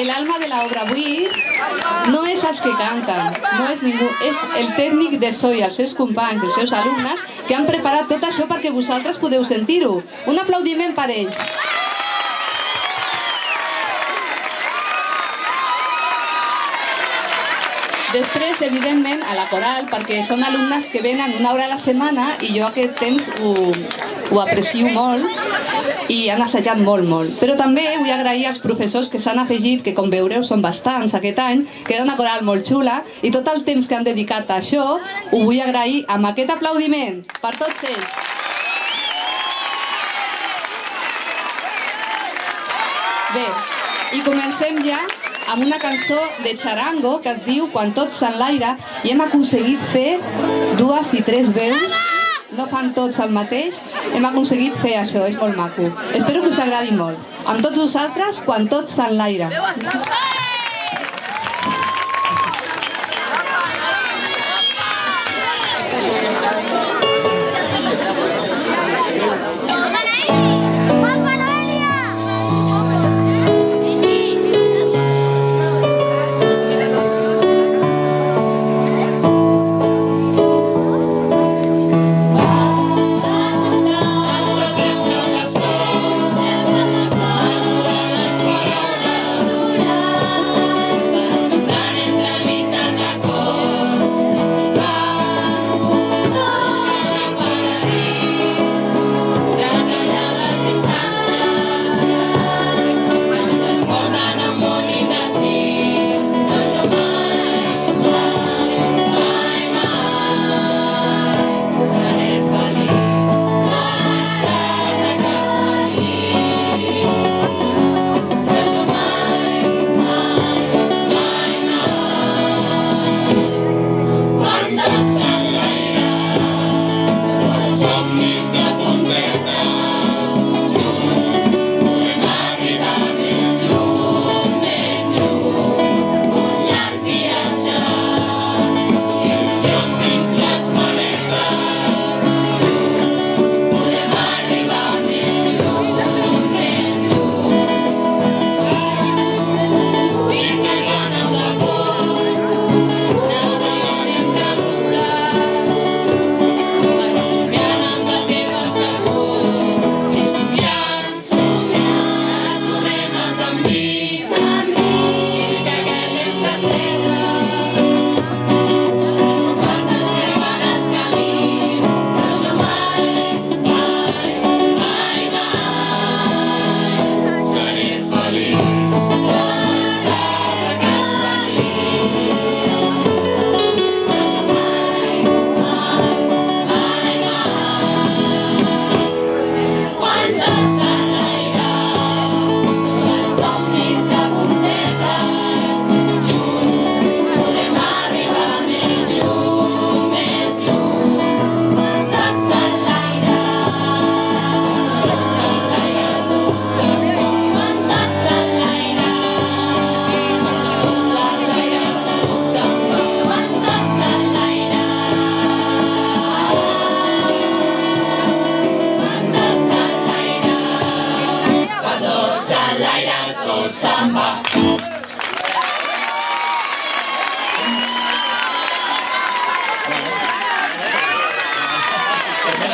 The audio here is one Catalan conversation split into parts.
l'alma de l'obra avui no és els que canten, no és ningú, és el tècnic de so i els seus companys, els seus alumnes, que han preparat tot això perquè vosaltres podeu sentir-ho. Un aplaudiment per ells. Després, evidentment, a la coral, perquè són alumnes que venen una hora a la setmana i jo aquest temps ho aprecio molt i han assajat molt, molt. Però també vull agrair als professors que s'han afegit, que com veureu són bastants aquest any, que era una coral molt xula i tot el temps que han dedicat a això ho vull agrair amb aquest aplaudiment per tots ells. Bé, i comencem ja amb una cançó de charango que es diu Quan tot s'enlaira i hem aconseguit fer 2 i 3 veus, no fan tots el mateix, hem aconseguit fer això, és molt maco. Espero que us agradi molt. Amb tots vosaltres, Quan tot s'enlaira.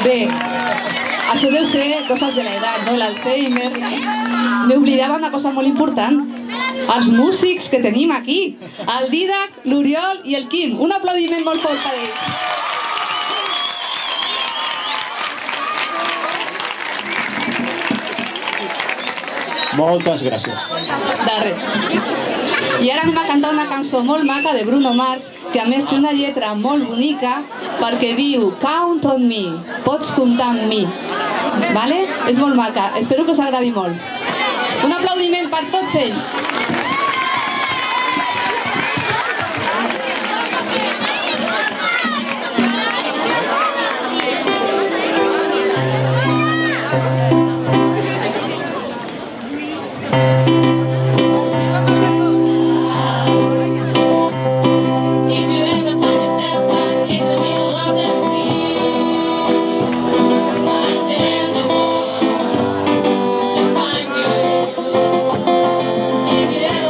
Bé, això deu ser coses de l'edat, no? L'Alzheimer. M'oblidava una cosa molt important. Els músics que tenim aquí. El Didac, l'Oriol i el Quim. Un aplaudiment molt fort per ells. Moltes gràcies. De res. I ara anem a cantar una cançó molt maca de Bruno Mars, que a més té una lletra molt bonica, perquè diu Count on me, pots comptar amb mi. Vale? És molt maca, espero que us agradi molt. Un aplaudiment per tots ells. If you ever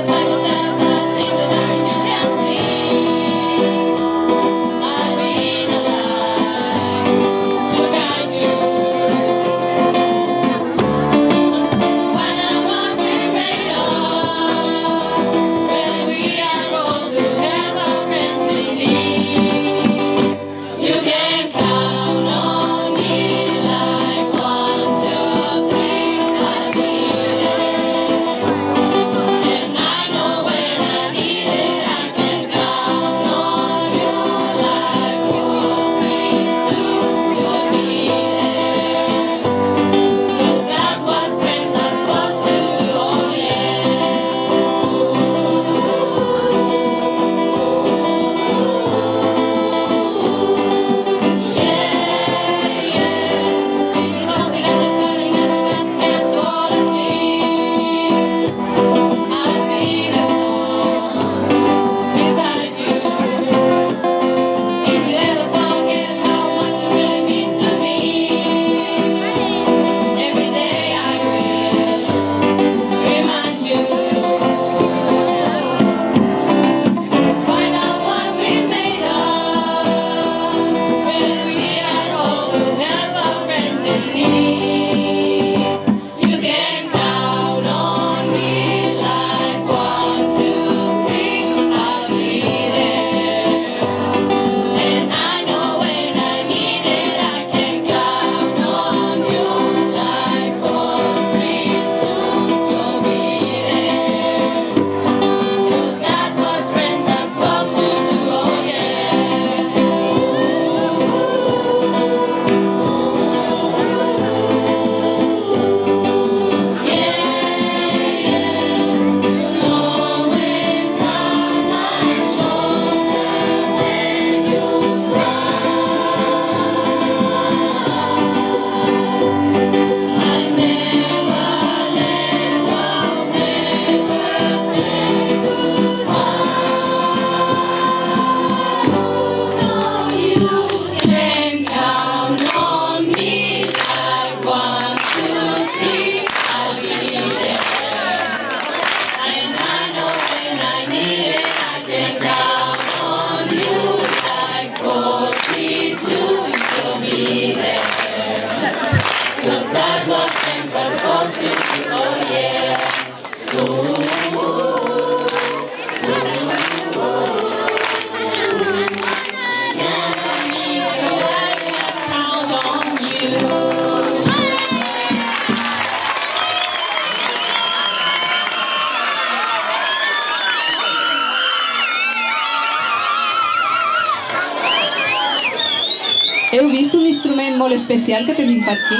Heu vist un instrument molt especial que tenim per aquí?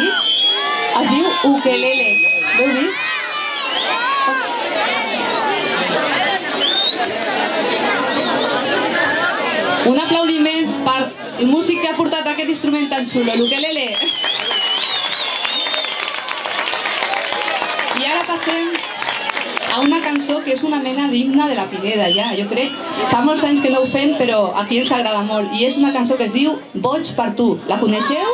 Es diu ukelele. L'heu vist? Un aplaudiment per el músic que ha portat aquest instrument tan xulo, l'ukelele. I ara passem a una cançó que és una mena d'himne de la Pineda, ja. Jo crec, fa molts anys que no ho fem, però aquí ens agrada molt. I és una cançó que es diu Boig per tu. La coneixeu?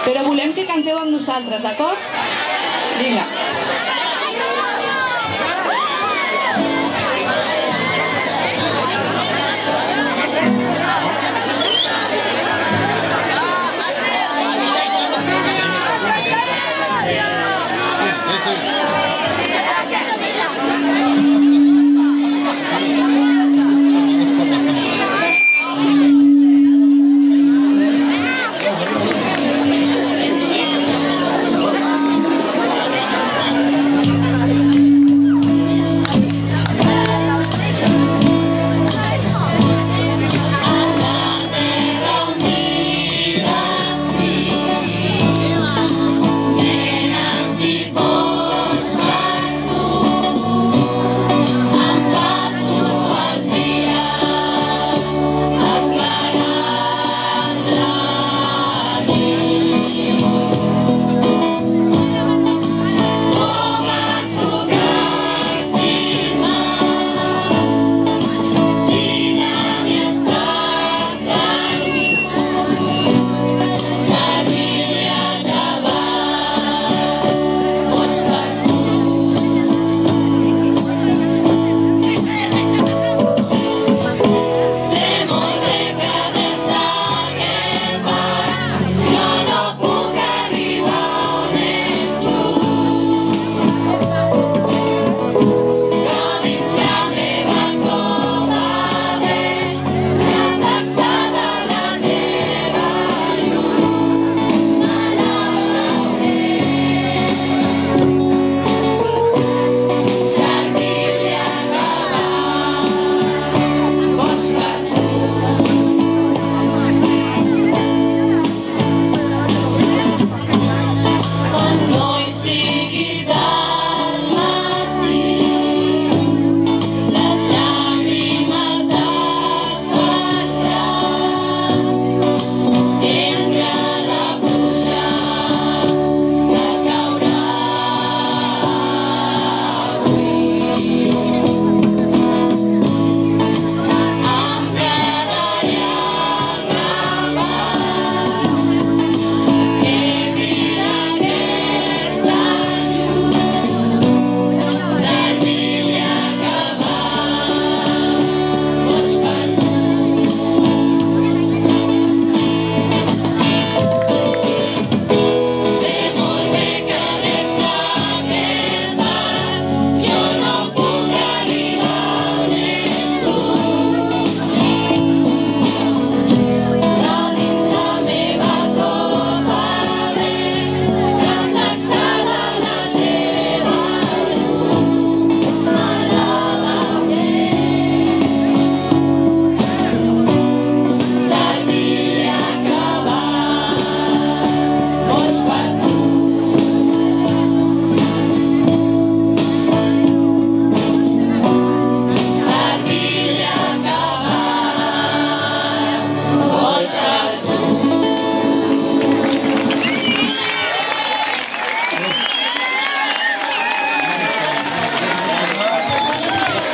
Però volem que canteu amb nosaltres, d'acord? Vinga.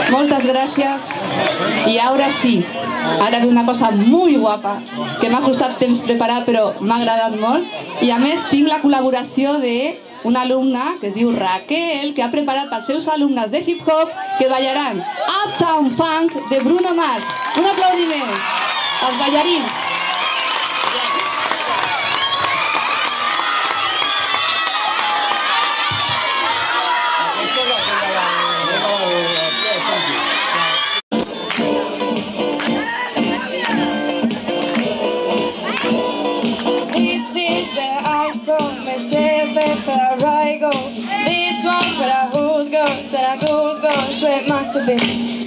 Moltes gràcies. I ara sí, ara ve una cosa molt guapa, que m'ha costat temps preparar, però m'ha agradat molt. I a més tinc la col·laboració d'una alumna que es diu Raquel, que ha preparat als seus alumnes de hip-hop que ballaran Uptown Funk de Bruno Mars. Un aplaudiment als ballarins.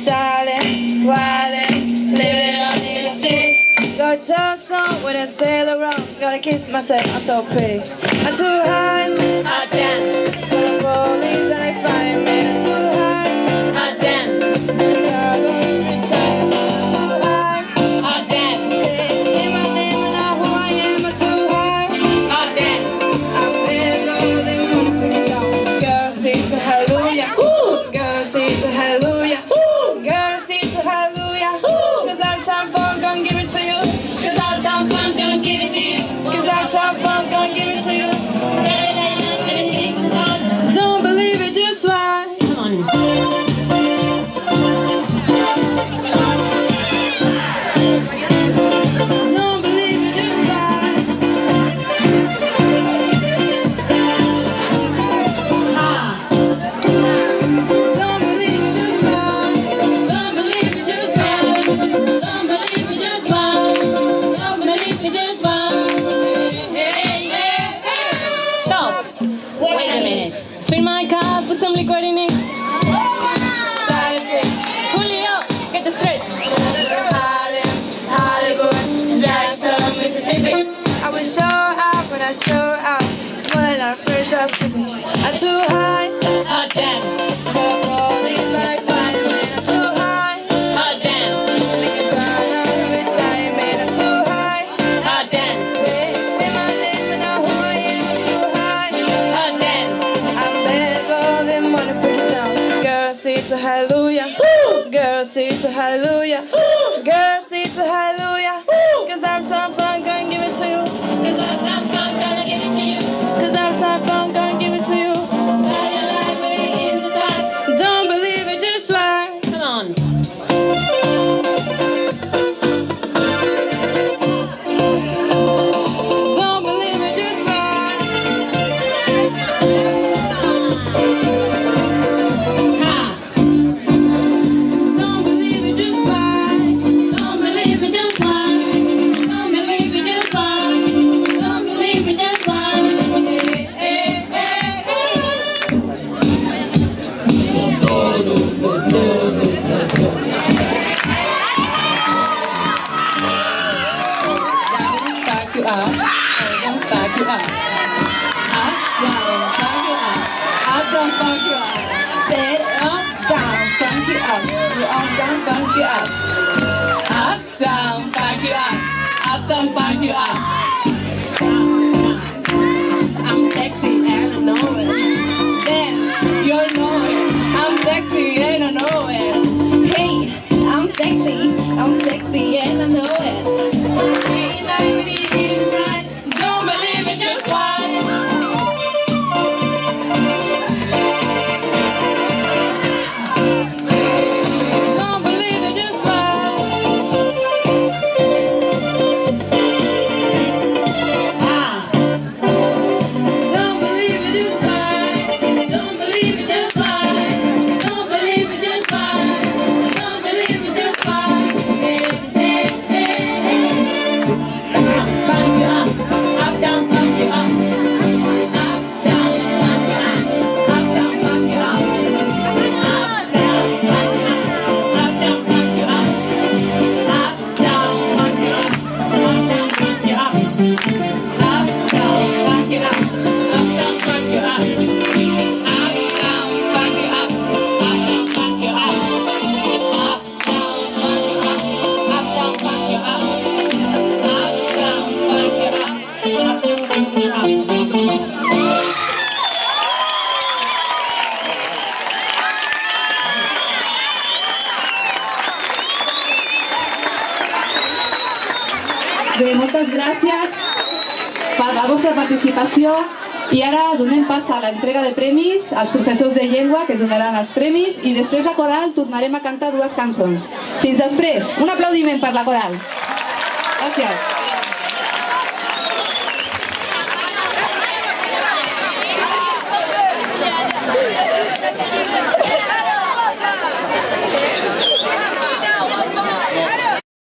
Silent, violent, living on the city. Go talk some wrong, when I say the wrong, gotta kiss myself, I'm so pretty. I'm too high, Hot damn, the police and I find me. I'm too high, hot damn, girl, don't pretend. I'm too high, hot damn, they say my name and not who I am. I'm too high, hot damn. I'm below them, wanna put it down. Girl, sing to hallelujah, girl, sing to hallelujah, girl, sing to hallelujah. 'Cause I'm time for gonna give it to you. 'Cause I'm Tom Funk, gonna give it to you. 'Cause I'm time for gonna give it to you. Don't believe it, just why. Come on. Don't believe it, just why. Don't believe it, just why. Don't believe it, just wrong. Don't believe it, just wrong. Don't believe it, just wrong. Hey, hey, hey. Stop. Wait a minute. Fill my cup, put some liquid in it. Julio, get the stretch. Hollywood, Jackson, Mississippi. I will show up when I show up. Sweat up, fresh just skipping. I'm too high. Hot damn, The police when I find me. I'm too high. hot damn, Make a turn on retirement. I'm too high. hot damn, They say my name and not who I am. I'm too high. hot damn. I'm bad for them wanna put it down. Girl, say to hallelujah. Girl, say to hallelujah. Girl, say to hallelujah. 'Cause I'm tough, I'm gonna give it to you. 'Cause I'm Tom Funk, gonna give it to you. 'Cause I'm tough, I'm gonna give it to you. Sorry, I like what you give it a shot. Don't believe it, just why. Come on. Don't believe it, just why. Ha! Don't believe it, just why. Don't believe it, just one. Don't believe it, just one. Don't believe it, just one. Hey, hey, hey. Back you up. Back you up. Up, down, back you up. Up, down, back you up. Stay up, down, back you up. You up, down, back you up. Up, down, back you up. Up, down, back you up. I'm sexy and I know it. Dance, you know it. I'm sexy and I know it. Hey, I'm sexy and I know it. Hey, like it is right. Don't believe it, just why. Don't believe it, just why. Ah! Don't believe it, just why. Don't believe it, just one. Don't believe it, just one. Don't believe it, just one. Hey, hey, hey, hey. Pump you up. Up, down, pump you up. Up, down, pump you up. Up, down, pump you up. Up, down, pump you up. Up, down, pump you up. Up, down, pump you up. Up, down, pump you up. Up, down, pump you up. Up, down, pump you up. Up, down, pump you up. Up, down, pump you up. Up, down, pump you up. Up, down, pump you up. Up, down, pump you up. Up, down, pump you up. Bé, moltes gràcies per la vostra participació i ara donem pas a l'entrega de premis als professors de llengua que donaran els premis i després la coral tornarem a cantar dues cançons. Fins després, un aplaudiment per la coral. Gràcies.